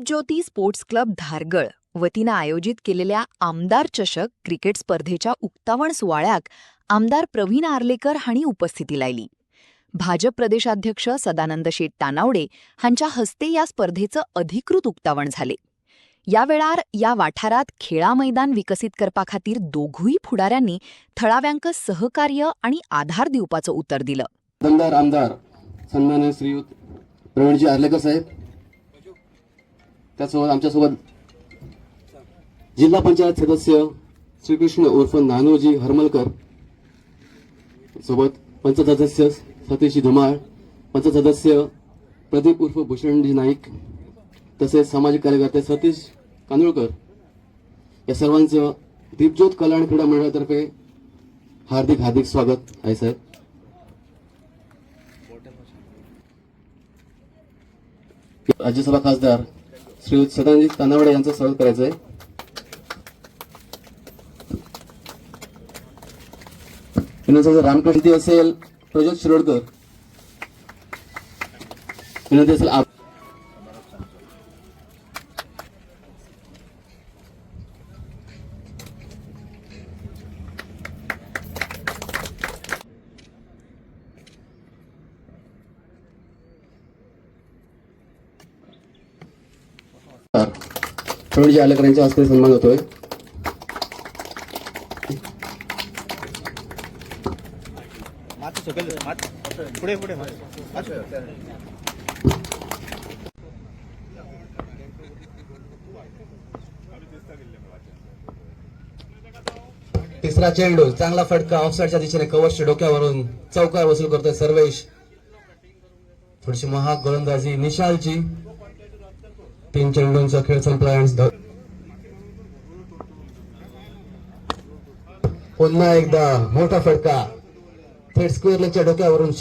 Deepjyoti sports club Dhargal वतीनं आयोजित केलेल्या आमदार चषक क्रिकेट स्पर्धेच्या उक्तावण सोहळ्याक आमदार प्रवीण आर्लेकर हांणी उपस्थिती लायली. भाजप प्रदेशाध्यक्ष सदानंद शेट तानावडे हांच्या हस्ते या स्पर्धेचं अधिकृत उक्तावण झाले. या वेळार या वाठारात खेळा मैदान विकसित करपा खातीर दोघूय फुडाऱ्यांनी थळाव्यांक सहकार्य आणि आधार दिवपाचं उतर दिलं. आमदार सन्माननीय श्रीयुत प्रवीणजी आर्लेकर साहेब, त्यासोबत आमच्यासोबत जिल्हा पंचायत सदस्य श्रीकृष्ण उर्फ नानोजी हरमलकर, सोबत पंचायत सदस्य सतीशजी धुमाळ, पंचायत सदस्य प्रदीप उर्फ भूषणजी नाईक, तसेच सामाजिक कार्यकर्ते सतीश कांदुळकर, या सर्वांचं दीपज्योत कला आणि क्रीडा मंडळातर्फे हार्दिक हार्दिक स्वागत आहे. साहेब, राज्यसभा खासदार श्रीयुत सदानंद तानावडे यांचं स्वागत करायचं आहे. विनंती रामकृष्ण असेल, प्रज्योत शिरोडकर विनंती असेल. प्रवीणजी आर्लेकर यांच्या हस्ते सन्मान होतोय. तिसरा चेंडू, चांगला फटका, ऑफसाईडच्या दिशेने कव्हरच्या डोक्यावरून चौकार वसूल करतोय सर्वेश. थोडीशी महाग गोलंदाजी निशालची. 3 चेंडूंचा खेळ संपला. पुन्हा एकदा मोठा फटका, थेट स्क्वेअर लेगच्या डोक्यावरून